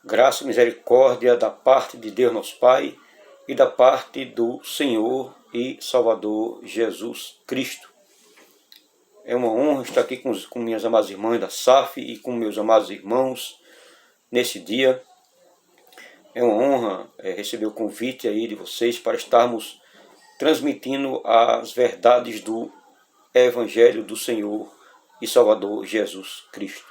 Graça e misericórdia da parte de Deus nosso Pai e da parte do Senhor e Salvador Jesus Cristo. É uma honra estar aqui com minhas amadas irmãs da SAF e com meus amados irmãos nesse dia. É uma honra receber o convite aí de vocês para estarmos transmitindo as verdades do Evangelho do Senhor e Salvador Jesus Cristo.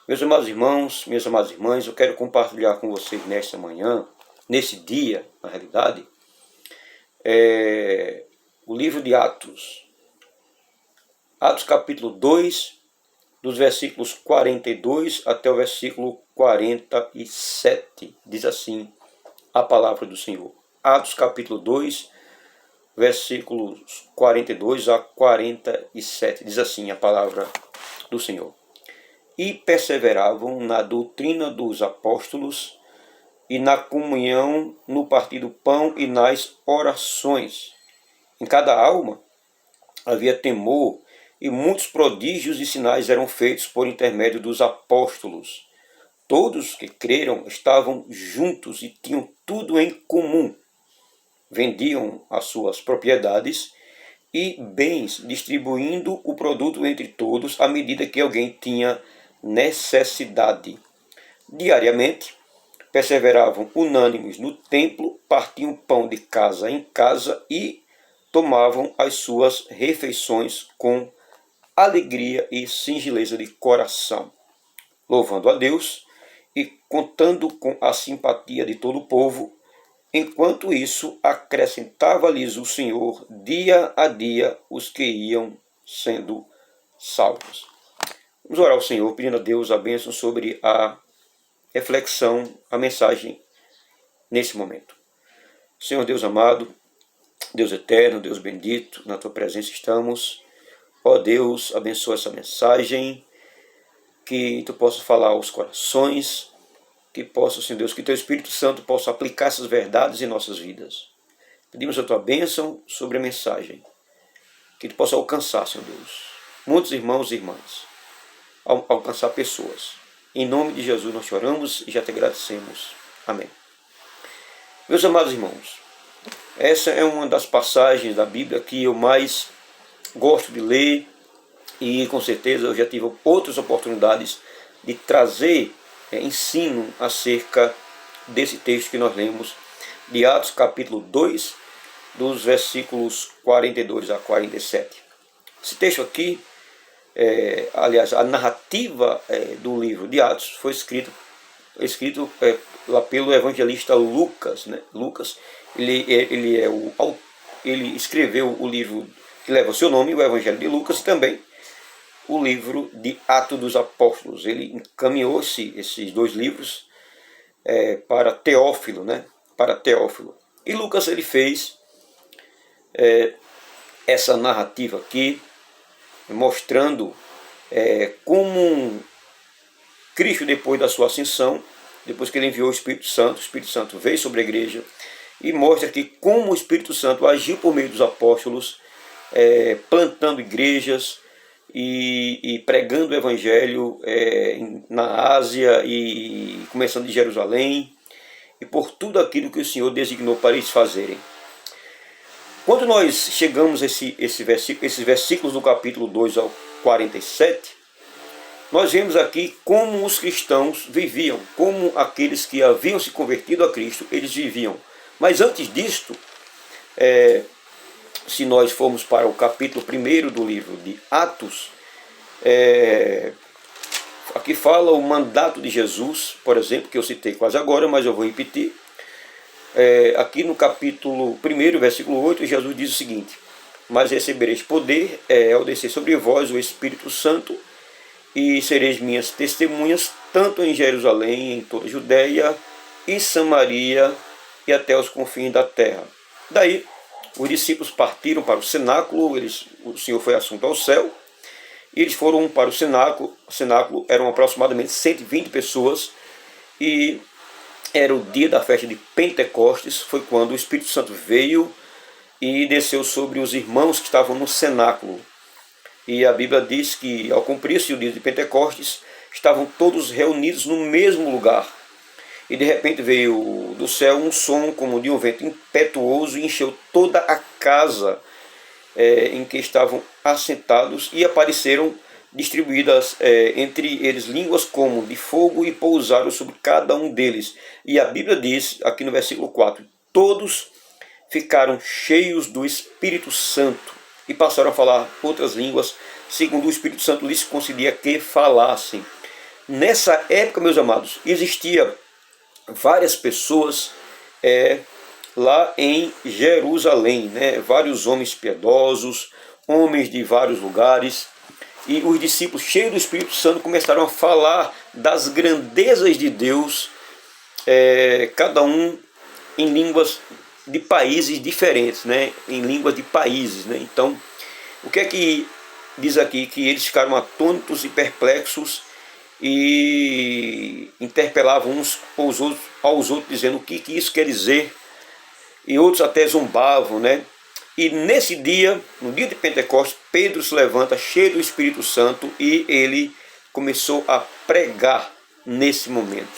Meus amados irmãos, minhas amadas irmãs, eu quero compartilhar com vocês nesta manhã, nesse dia, na realidade, o livro de Atos. Atos capítulo 2, dos versículos 42 até o versículo 47, diz assim a palavra do Senhor. Atos capítulo 2, versículos 42 a 47, diz assim a palavra do Senhor. E perseveravam na doutrina dos apóstolos e na comunhão, no partir do pão e nas orações. Em cada alma havia temor, e muitos prodígios e sinais eram feitos por intermédio dos apóstolos. Todos que creram estavam juntos e tinham tudo em comum. Vendiam as suas propriedades e bens, distribuindo o produto entre todos à medida que alguém tinha necessidade. Diariamente, perseveravam unânimes no templo, partiam pão de casa em casa e tomavam as suas refeições com alegria e singeleza de coração, louvando a Deus e contando com a simpatia de todo o povo. Enquanto isso, acrescentava-lhes o Senhor dia a dia os que iam sendo salvos. Vamos orar ao Senhor, pedindo a Deus a bênção sobre a reflexão, a mensagem nesse momento. Senhor Deus amado, Deus eterno, Deus bendito, na Tua presença estamos. Ó Deus, abençoa essa mensagem, que Tu possas falar aos corações, que possa, Senhor Deus, que Teu Espírito Santo possa aplicar essas verdades em nossas vidas. Pedimos a Tua bênção sobre a mensagem, que Tu possa alcançar, Senhor Deus, muitos irmãos e irmãs, alcançar pessoas. Em nome de Jesus nós te oramos e já te agradecemos. Amém. Meus amados irmãos, essa é uma das passagens da Bíblia que eu mais gosto de ler e com certeza eu já tive outras oportunidades de trazer ensino acerca desse texto que nós lemos de Atos capítulo 2, dos versículos 42 a 47. Esse texto aqui, aliás, a narrativa do livro de Atos foi escrito lá pelo evangelista Lucas. Lucas, ele escreveu o livro que leva o seu nome, o Evangelho de Lucas, e também o livro de Atos dos Apóstolos. Ele encaminhou esses dois livros para Teófilo, para Teófilo. E Lucas ele fez essa narrativa aqui, mostrando como Cristo, depois da sua ascensão, depois que ele enviou o Espírito Santo veio sobre a igreja e mostra que como o Espírito Santo agiu por meio dos apóstolos, plantando igrejas e pregando o Evangelho na Ásia e começando de Jerusalém e por tudo aquilo que o Senhor designou para eles fazerem. Quando nós chegamos a esses versículos do capítulo 2 ao 47, nós vemos aqui como os cristãos viviam, como aqueles que haviam se convertido a Cristo, eles viviam. Mas antes disto, se nós formos para o capítulo 1 do livro de Atos, aqui fala o mandato de Jesus, por exemplo, que eu citei quase agora, mas eu vou repetir. Aqui no capítulo 1, versículo 8, Jesus diz o seguinte: mas recebereis poder ao descer sobre vós o Espírito Santo, e sereis minhas testemunhas, tanto em Jerusalém, em toda a Judéia e Samaria, e até os confins da terra. Daí, os discípulos partiram para o cenáculo, o Senhor foi assunto ao céu, e eles foram para o cenáculo. O cenáculo eram aproximadamente 120 pessoas, e era o dia da festa de Pentecostes, foi quando o Espírito Santo veio e desceu sobre os irmãos que estavam no cenáculo. E a Bíblia diz que, ao cumprir-se o dia de Pentecostes, estavam todos reunidos no mesmo lugar. E de repente veio do céu um som como de um vento impetuoso e encheu toda a casa em que estavam assentados, e apareceram distribuídas entre eles línguas como de fogo, e pousaram sobre cada um deles. E a Bíblia diz, aqui no versículo 4, todos ficaram cheios do Espírito Santo e passaram a falar outras línguas, segundo o Espírito Santo lhes concedia que falassem. Nessa época, meus amados, existia várias pessoas lá em Jerusalém, né? Vários homens piedosos, homens de vários lugares, e os discípulos, cheios do Espírito Santo, começaram a falar das grandezas de Deus, cada um em línguas de países diferentes, né? Em línguas de países, né? Então, o que é que diz aqui? Que eles ficaram atônitos e perplexos e interpelavam uns aos outros, dizendo o que isso quer dizer, e outros até zombavam, né? E nesse dia, no dia de Pentecostes, Pedro se levanta cheio do Espírito Santo e ele começou a pregar nesse momento.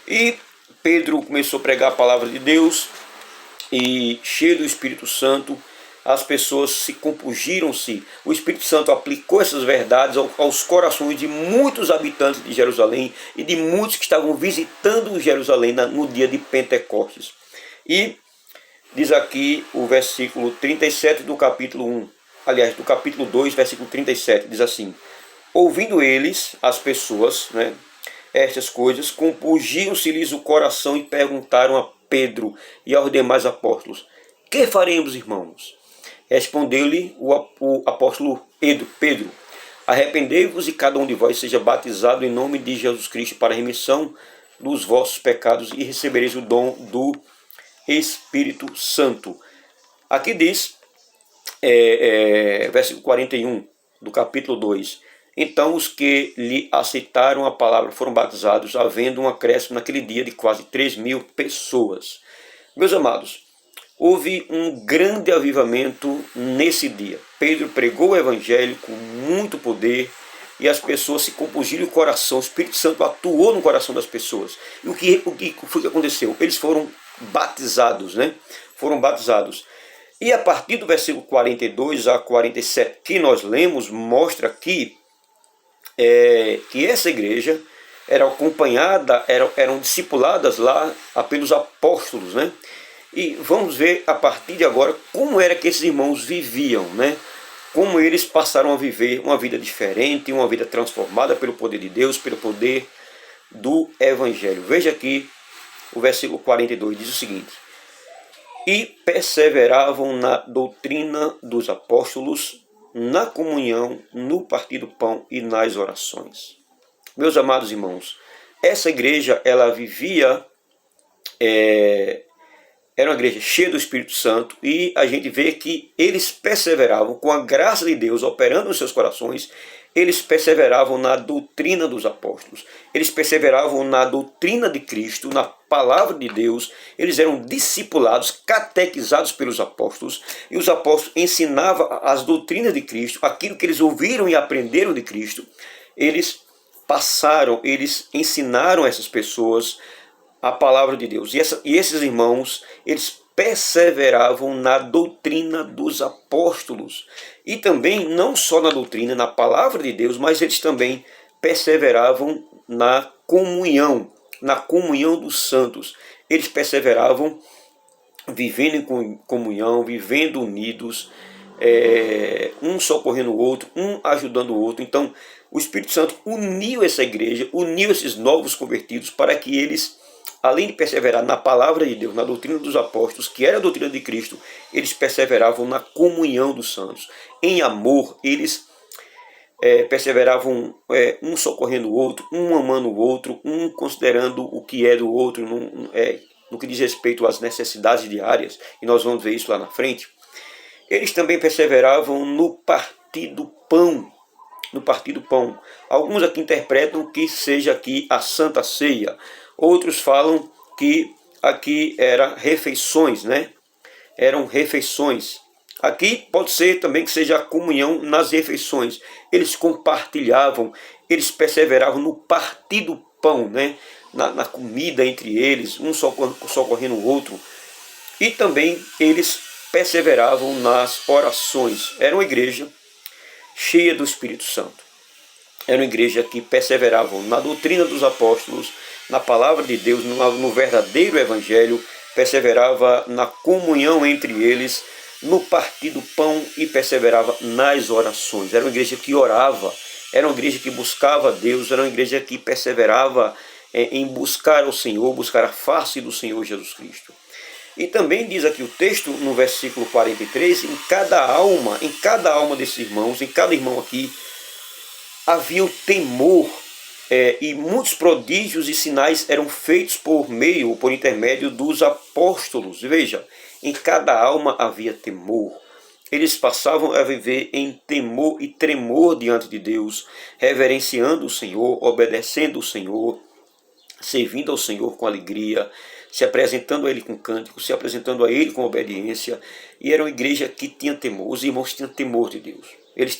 E Pedro começou a pregar a palavra de Deus, e cheio do Espírito Santo, as pessoas se compungiram-se. O Espírito Santo aplicou essas verdades aos corações de muitos habitantes de Jerusalém e de muitos que estavam visitando Jerusalém no dia de Pentecostes. E diz aqui o versículo 37 do capítulo 1, aliás, do capítulo 2, versículo 37, diz assim: ouvindo eles, as pessoas, né, estas coisas, compungiam-se-lhes o coração e perguntaram a Pedro e aos demais apóstolos: que faremos, irmãos? Respondeu-lhe o apóstolo Pedro: arrependei-vos e cada um de vós seja batizado em nome de Jesus Cristo para a remissão dos vossos pecados, e recebereis o dom do Espírito Santo. Aqui diz, versículo 41 do capítulo 2: então os que lhe aceitaram a palavra foram batizados, havendo um acréscimo naquele dia de quase 3.000 pessoas. Meus amados, houve um grande avivamento nesse dia. Pedro pregou o evangelho com muito poder, e as pessoas se compungiram o coração. O Espírito Santo atuou no coração das pessoas. E o que foi que aconteceu? Eles foram batizados, né? Foram batizados. E a partir do versículo 42 a 47 que nós lemos, mostra que essa igreja era acompanhada, eram discipuladas lá pelos apóstolos, né? E vamos ver a partir de agora como era que esses irmãos viviam, né? Como eles passaram a viver uma vida diferente, uma vida transformada pelo poder de Deus, pelo poder do Evangelho. Veja aqui o versículo 42, diz o seguinte: e perseveravam na doutrina dos apóstolos, na comunhão, no partir do pão e nas orações. Meus amados irmãos, essa igreja, ela vivia, era uma igreja cheia do Espírito Santo, e a gente vê que eles perseveravam com a graça de Deus operando nos seus corações. Eles perseveravam na doutrina dos apóstolos, eles perseveravam na doutrina de Cristo, na palavra de Deus. Eles eram discipulados, catequizados pelos apóstolos, e os apóstolos ensinavam as doutrinas de Cristo, aquilo que eles ouviram e aprenderam de Cristo. Eles eles ensinaram essas pessoas a palavra de Deus. E esses irmãos, eles perseveravam na doutrina dos apóstolos. E também, não só na doutrina, na palavra de Deus, mas eles também perseveravam na comunhão dos santos. Eles perseveravam vivendo em comunhão, vivendo unidos, um socorrendo o outro, um ajudando o outro. Então, o Espírito Santo uniu essa igreja, uniu esses novos convertidos, para que eles, além de perseverar na palavra de Deus, na doutrina dos apóstolos, que era a doutrina de Cristo, eles perseveravam na comunhão dos santos. Em amor, eles perseveravam, um socorrendo o outro, um amando o outro, um considerando o que é do outro, no que diz respeito às necessidades diárias, e nós vamos ver isso lá na frente. Eles também perseveravam no partir do pão. No partir do pão. Alguns aqui interpretam que seja aqui a Santa Ceia. Outros falam que aqui era refeições, né? Eram refeições. Aqui pode ser também que seja a comunhão nas refeições. Eles compartilhavam, eles perseveravam no partir do pão, né? na comida entre eles, um socorrendo o outro. E também eles perseveravam nas orações. Era uma igreja cheia do Espírito Santo. Era uma igreja que perseveravam na doutrina dos apóstolos, na palavra de Deus, no verdadeiro evangelho, perseverava na comunhão entre eles, no partir do pão e perseverava nas orações. Era uma igreja que orava, era uma igreja que buscava Deus, era uma igreja que perseverava em buscar o Senhor, buscar a face do Senhor Jesus Cristo. E também diz aqui o texto, no versículo 43, em cada alma desses irmãos, em cada irmão aqui, havia o temor, e muitos prodígios e sinais eram feitos por intermédio dos apóstolos. Veja, em cada alma havia temor. Eles passavam a viver em temor e tremor diante de Deus, reverenciando o Senhor, obedecendo o Senhor, servindo ao Senhor com alegria, se apresentando a Ele com cântico, se apresentando a Ele com obediência. E era uma igreja que tinha temor. Os irmãos tinham temor de Deus. Eles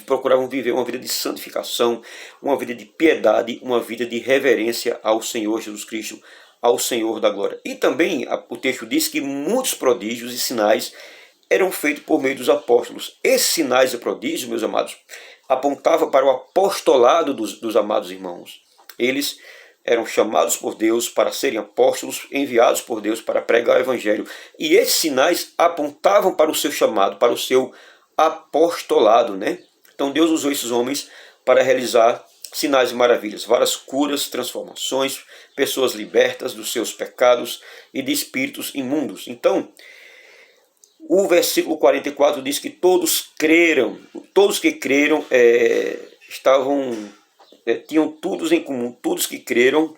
procuravam viver uma vida de santificação, uma vida de piedade, uma vida de reverência ao Senhor Jesus Cristo, ao Senhor da glória. E também o texto diz que muitos prodígios e sinais eram feitos por meio dos apóstolos. Esses sinais e prodígios, meus amados, apontavam para o apostolado dos amados irmãos. Eles eram chamados por Deus para serem apóstolos, enviados por Deus para pregar o evangelho. E esses sinais apontavam para o seu chamado, para o seu apostolado, né? Então Deus usou esses homens para realizar sinais e maravilhas, várias curas, transformações, pessoas libertas dos seus pecados e de espíritos imundos. Então, o versículo 44 diz que todos que creram tinham tudo em comum, todos que creram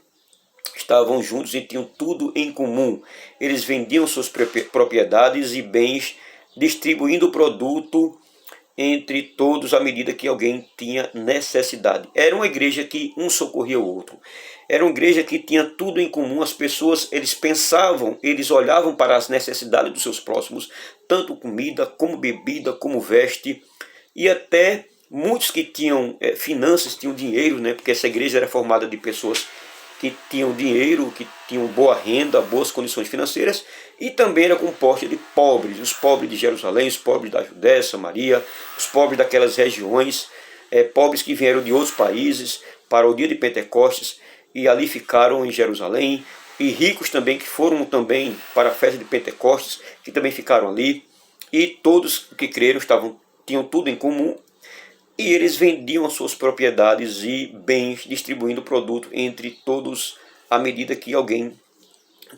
estavam juntos e tinham tudo em comum. Eles vendiam suas propriedades e bens, distribuindo o produto entre todos à medida que alguém tinha necessidade. Era uma igreja que um socorria o outro. Era uma igreja que tinha tudo em comum. As pessoas, eles olhavam para as necessidades dos seus próximos, tanto comida, como bebida, como veste, e até muitos que tinham finanças, tinham dinheiro, né? Porque essa igreja era formada de pessoas que tinham dinheiro, que tinham boa renda, boas condições financeiras, e também era composta de pobres, os pobres de Jerusalém, os pobres da Judéia, Samaria, os pobres daquelas regiões, pobres que vieram de outros países para o dia de Pentecostes e ali ficaram em Jerusalém, e ricos também que foram também para a festa de Pentecostes, que também ficaram ali, e todos que creram tinham tudo em comum. E eles vendiam as suas propriedades e bens, distribuindo o produto entre todos à medida que alguém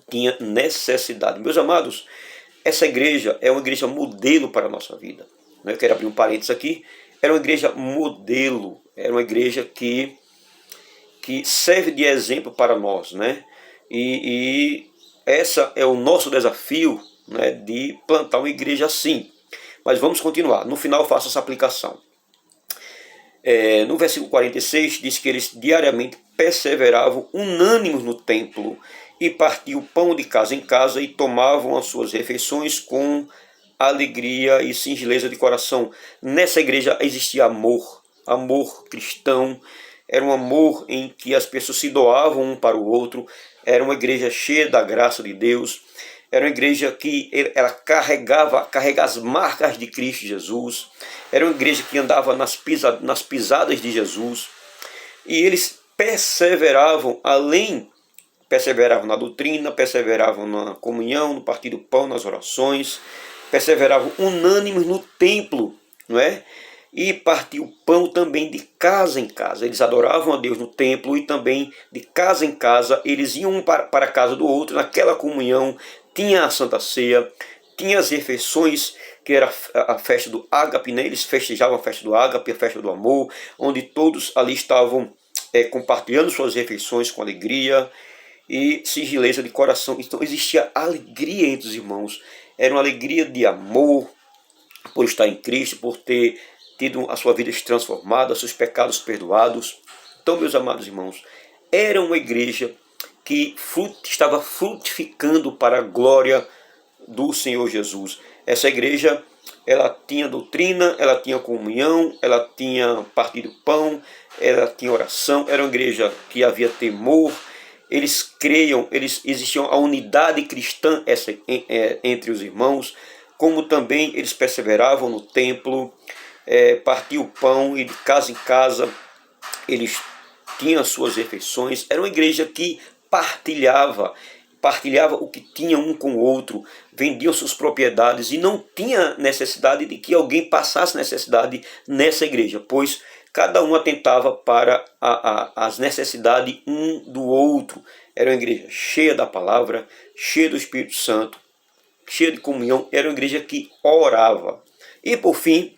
tinha necessidade. Meus amados, essa igreja é uma igreja modelo para a nossa vida. Eu quero abrir um parênteses aqui. Era uma igreja modelo, era uma igreja que serve de exemplo para nós, né? E essa é o nosso desafio, né, de plantar uma igreja assim. Mas vamos continuar. No final eu faço essa aplicação. No versículo 46 diz que eles diariamente perseveravam unânimes no templo e partiam pão de casa em casa e tomavam as suas refeições com alegria e singeleza de coração. Nessa igreja existia amor cristão, era um amor em que as pessoas se doavam um para o outro, era uma igreja cheia da graça de Deus, era uma igreja que ela carrega as marcas de Cristo Jesus, era uma igreja que andava nas pisadas de Jesus, e eles perseveravam na doutrina, perseveravam na comunhão, no partir do pão, nas orações, perseveravam unânimes no templo, não é? E partiam o pão também de casa em casa. Eles adoravam a Deus no templo e também de casa em casa. Eles iam um para a casa do outro, naquela comunhão, tinha a Santa Ceia, tinha as refeições, que era a festa do ágape, né? Eles festejavam a festa do ágape, a festa do amor, onde todos ali estavam compartilhando suas refeições com alegria e singeleza de coração. Então existia alegria entre os irmãos, era uma alegria de amor por estar em Cristo, por ter tido a sua vida transformada, seus pecados perdoados. Então, meus amados irmãos, era uma igreja que estava frutificando para a glória do Senhor Jesus. Essa igreja, ela tinha doutrina, ela tinha comunhão, ela tinha partir do pão, ela tinha oração, era uma igreja que havia temor, eles creiam, existiam a unidade cristã entre os irmãos, como também eles perseveravam no templo, partiam o pão e de casa em casa eles tinham as suas refeições. Era uma igreja que partilhava o que tinha um com o outro, vendiam suas propriedades e não tinha necessidade de que alguém passasse necessidade nessa igreja, pois cada um atentava para as necessidades um do outro. Era uma igreja cheia da palavra, cheia do Espírito Santo, cheia de comunhão. Era uma igreja que orava. E por fim,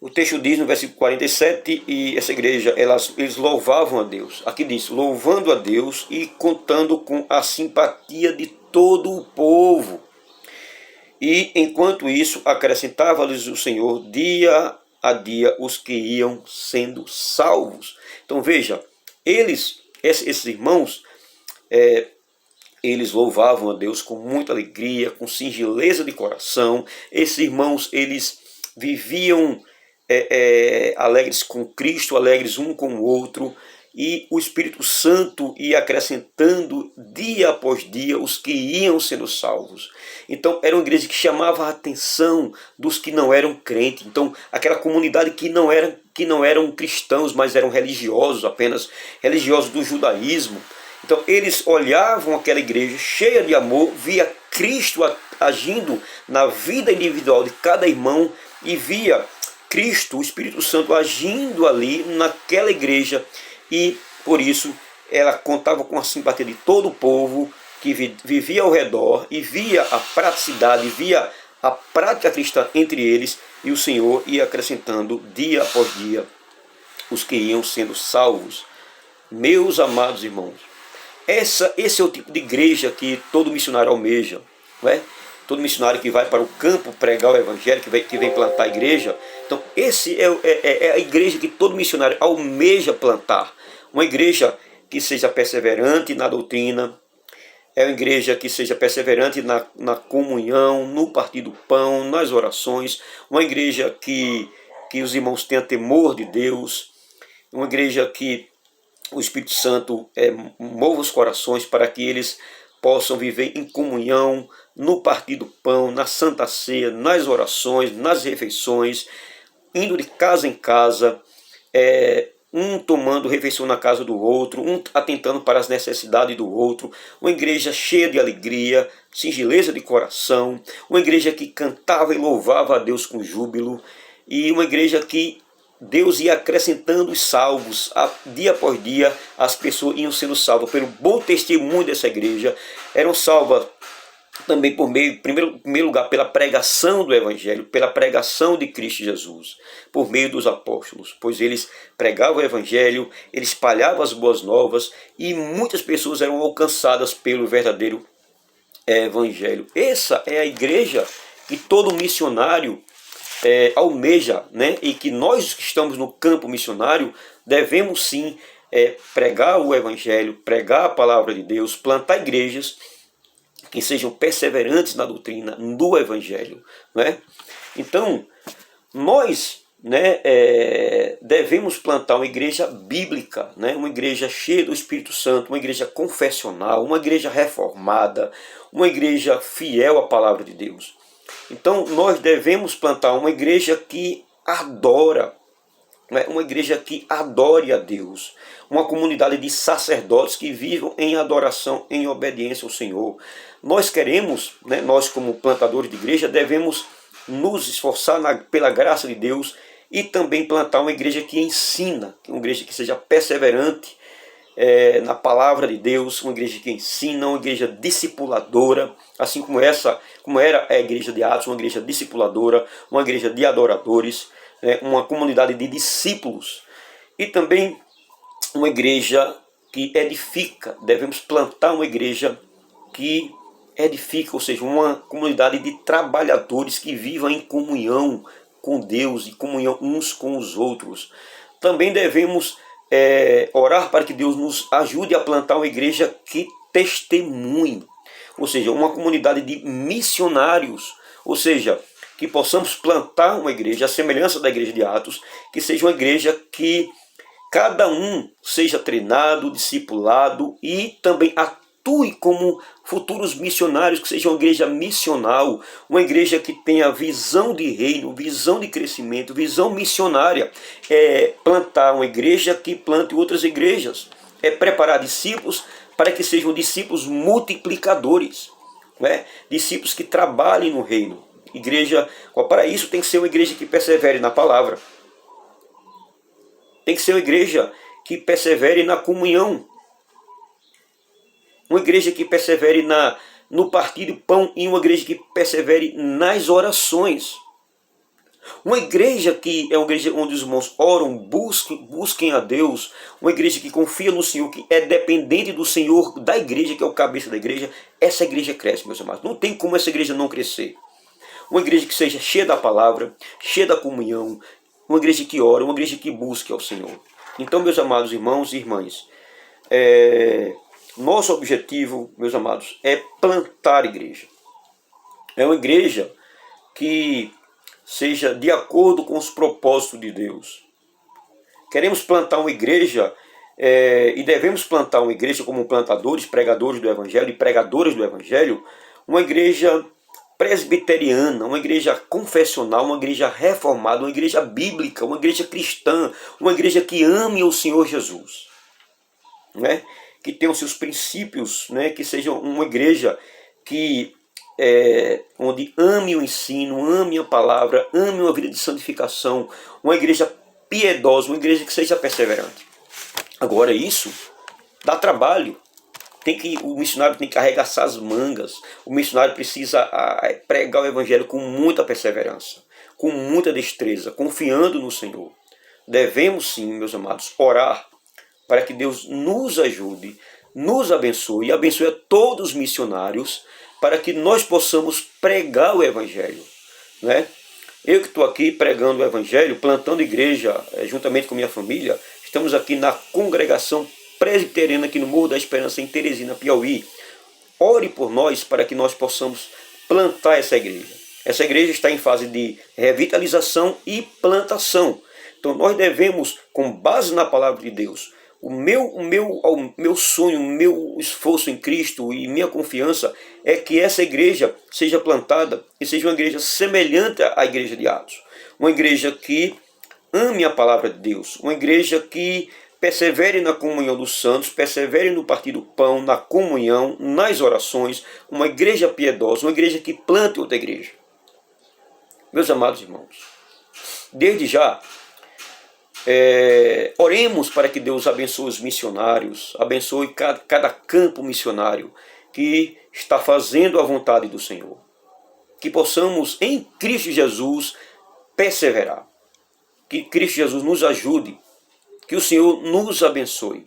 o texto diz no versículo 47, e essa igreja, eles louvavam a Deus. Aqui diz, louvando a Deus e contando com a simpatia de todo o povo. E enquanto isso, acrescentava-lhes o Senhor dia a dia os que iam sendo salvos. Então veja, esses irmãos, eles louvavam a Deus com muita alegria, com singeleza de coração. Esses irmãos, eles viviam alegres com Cristo, alegres um com o outro, e o Espírito Santo ia acrescentando dia após dia os que iam sendo salvos. Então era uma igreja que chamava a atenção dos que não eram crentes. Então aquela comunidade que não eram cristãos, mas eram religiosos, apenas religiosos do judaísmo. Então eles olhavam aquela igreja cheia de amor, via Cristo agindo na vida individual de cada irmão e via Cristo, o Espírito Santo, agindo ali naquela igreja, e por isso ela contava com a simpatia de todo o povo que vivia ao redor e via a praticidade, via a prática cristã entre eles, e o Senhor ia acrescentando dia após dia os que iam sendo salvos. Meus amados irmãos, esse é o tipo de igreja que todo missionário almeja, não é? Todo missionário que vai para o campo pregar o evangelho, que vem plantar a igreja. Então esse é a igreja que todo missionário almeja plantar. Uma igreja que seja perseverante na doutrina, é uma igreja que seja perseverante na comunhão, no partir do pão, nas orações, uma igreja que os irmãos tenham temor de Deus, uma igreja que o Espírito Santo mova os corações para que eles possam viver em comunhão, no partir do pão, na Santa Ceia, nas orações, nas refeições, indo de casa em casa, um tomando refeição na casa do outro, um atentando para as necessidades do outro, uma igreja cheia de alegria, singeleza de coração, uma igreja que cantava e louvava a Deus com júbilo, e uma igreja que Deus ia acrescentando os salvos, dia após dia as pessoas iam sendo salvas pelo bom testemunho dessa igreja, eram salvas também por meio, em primeiro lugar, pela pregação do Evangelho, pela pregação de Cristo Jesus, por meio dos apóstolos, pois eles pregavam o Evangelho, eles espalhavam as boas novas e muitas pessoas eram alcançadas pelo verdadeiro Evangelho. Essa é a igreja que todo missionário almeja, né? E que nós que estamos no campo missionário devemos sim pregar o Evangelho, pregar a palavra de Deus, plantar igrejas que sejam perseverantes na doutrina do Evangelho, né? Então, nós, né, devemos plantar uma igreja bíblica, né? Uma igreja cheia do Espírito Santo, uma igreja confessional, uma igreja reformada, uma igreja fiel à palavra de Deus. Então, nós devemos plantar uma igreja que adora, uma igreja que adore a Deus, uma comunidade de sacerdotes que vivam em adoração, em obediência ao Senhor. Nós queremos, né, nós como plantadores de igreja, devemos nos esforçar pela graça de Deus e também plantar uma igreja que ensina, uma igreja que seja perseverante na palavra de Deus, uma igreja que ensina, uma igreja discipuladora, assim como era a igreja de Atos, uma igreja discipuladora, uma igreja de adoradores, uma comunidade de discípulos e também uma igreja que edifica. Devemos plantar uma igreja que edifica, ou seja, uma comunidade de trabalhadores que vivam em comunhão com Deus e comunhão uns com os outros. Também devemos orar para que Deus nos ajude a plantar uma igreja que testemunhe, ou seja, uma comunidade de missionários, ou seja, que possamos plantar uma igreja, à semelhança da igreja de Atos, que seja uma igreja que cada um seja treinado, discipulado e também atue como futuros missionários, que seja uma igreja missional, uma igreja que tenha visão de reino, visão de crescimento, visão missionária. É plantar uma igreja que plante outras igrejas. É preparar discípulos para que sejam discípulos multiplicadores, né? Discípulos que trabalhem no reino. Igreja, para isso tem que ser uma igreja que persevere na palavra. Tem que ser uma igreja que persevere na comunhão. Uma igreja que persevere no partir do pão e uma igreja que persevere nas orações. Uma igreja que é uma igreja onde os irmãos oram, busquem a Deus. Uma igreja que confia no Senhor, que é dependente do Senhor, da igreja, que é o cabeça da igreja. Essa igreja cresce, meus amados. Não tem como essa igreja não crescer. Uma igreja que seja cheia da palavra, cheia da comunhão. Uma igreja que ora, uma igreja que busque ao Senhor. Então, meus amados irmãos e irmãs, nosso objetivo, meus amados, é plantar igreja. É uma igreja que seja de acordo com os propósitos de Deus. Queremos plantar uma igreja e devemos plantar uma igreja como plantadores, pregadores do Evangelho e pregadores do Evangelho, uma igreja presbiteriana, uma igreja confessional, uma igreja reformada, uma igreja bíblica, uma igreja cristã, uma igreja que ame o Senhor Jesus, né? Que tenha os seus princípios, né? Que seja uma igreja que onde ame o ensino, ame a palavra, ame uma vida de santificação, uma igreja piedosa, uma igreja que seja perseverante. Agora isso dá trabalho. O missionário tem que arregaçar as mangas. O missionário precisa pregar o evangelho com muita perseverança, com muita destreza, confiando no Senhor. Devemos sim, meus amados, orar para que Deus nos ajude, nos abençoe e abençoe a todos os missionários, para que nós possamos pregar o evangelho, né? Eu que estou aqui pregando o evangelho, plantando igreja juntamente com minha família, estamos aqui na congregação presbiteriana aqui no Morro da Esperança, em Teresina, Piauí. Ore por nós para que nós possamos plantar essa igreja. Essa igreja está em fase de revitalização e plantação. Então nós devemos, com base na palavra de Deus, o meu sonho, o meu esforço em Cristo e minha confiança é que essa igreja seja plantada e seja uma igreja semelhante à igreja de Atos. Uma igreja que ame a palavra de Deus, uma igreja que persevere na comunhão dos santos, persevere no partir do pão, na comunhão, nas orações, uma igreja piedosa, uma igreja que plante outra igreja. Meus amados irmãos, desde já, oremos para que Deus abençoe os missionários, abençoe cada campo missionário que está fazendo a vontade do Senhor. Que possamos, em Cristo Jesus, perseverar. Que Cristo Jesus nos ajude. Que o Senhor nos abençoe.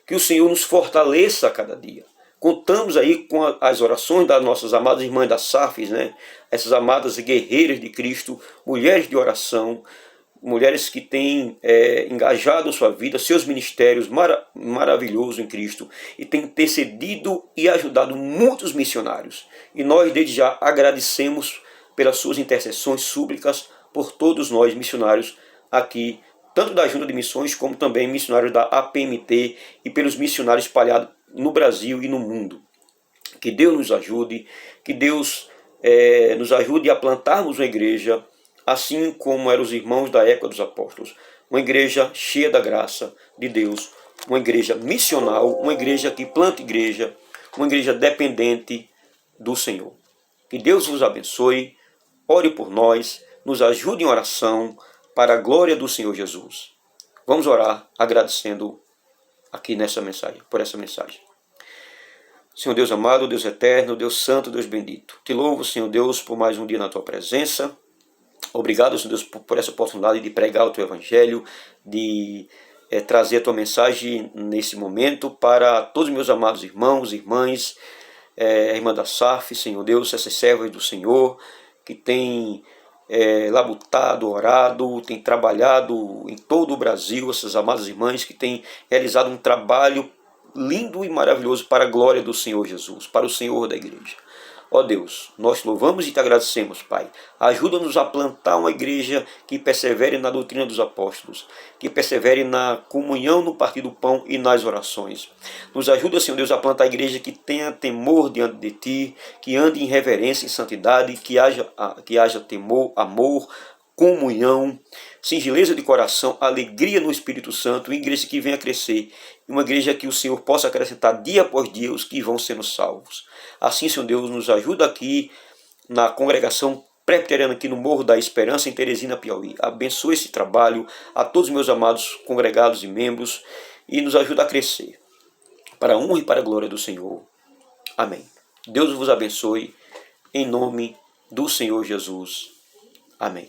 Que o Senhor nos fortaleça a cada dia. Contamos aí com as orações das nossas amadas irmãs da SAFs, né? Essas amadas guerreiras de Cristo, mulheres de oração, mulheres que têm engajado sua vida, seus ministérios maravilhosos em Cristo, e têm intercedido e ajudado muitos missionários. E nós, desde já, agradecemos pelas suas intercessões, súplicas, por todos nós missionários aqui, tanto da Junta de Missões, como também missionários da APMT e pelos missionários espalhados no Brasil e no mundo. Que Deus nos ajude, que Deus nos ajude a plantarmos uma igreja, assim como eram os irmãos da época dos apóstolos. Uma igreja cheia da graça de Deus, uma igreja missional, uma igreja que planta igreja, uma igreja dependente do Senhor. Que Deus vos abençoe, ore por nós, nos ajude em oração, para a glória do Senhor Jesus. Vamos orar agradecendo aqui nessa mensagem, por essa mensagem. Senhor Deus amado, Deus eterno, Deus santo, Deus bendito. Te louvo, Senhor Deus, por mais um dia na tua presença. Obrigado, Senhor Deus, por essa oportunidade de pregar o teu evangelho, de trazer a tua mensagem nesse momento para todos os meus amados irmãos, irmãs, a irmã da SAF, Senhor Deus, essas servas do Senhor, que têm labutado, orado, tem trabalhado em todo o Brasil, essas amadas irmãs que têm realizado um trabalho lindo e maravilhoso para a glória do Senhor Jesus, para o Senhor da igreja. Ó Deus, nós te louvamos e te agradecemos, Pai. Ajuda-nos a plantar uma igreja que persevere na doutrina dos apóstolos, que persevere na comunhão, no partir do pão e nas orações. Nos ajuda, Senhor Deus, a plantar a igreja que tenha temor diante de Ti, que ande em reverência e santidade, que haja temor, amor, comunhão, singeleza de coração, alegria no Espírito Santo, uma igreja que venha crescer, uma igreja que o Senhor possa acrescentar dia após dia os que vão sendo salvos. Assim, Senhor Deus, nos ajuda aqui na congregação presbiteriana aqui no Morro da Esperança, em Teresina, Piauí. Abençoe esse trabalho, a todos os meus amados congregados e membros, e nos ajuda a crescer, para a honra e para a glória do Senhor. Amém. Deus vos abençoe, em nome do Senhor Jesus. Amém.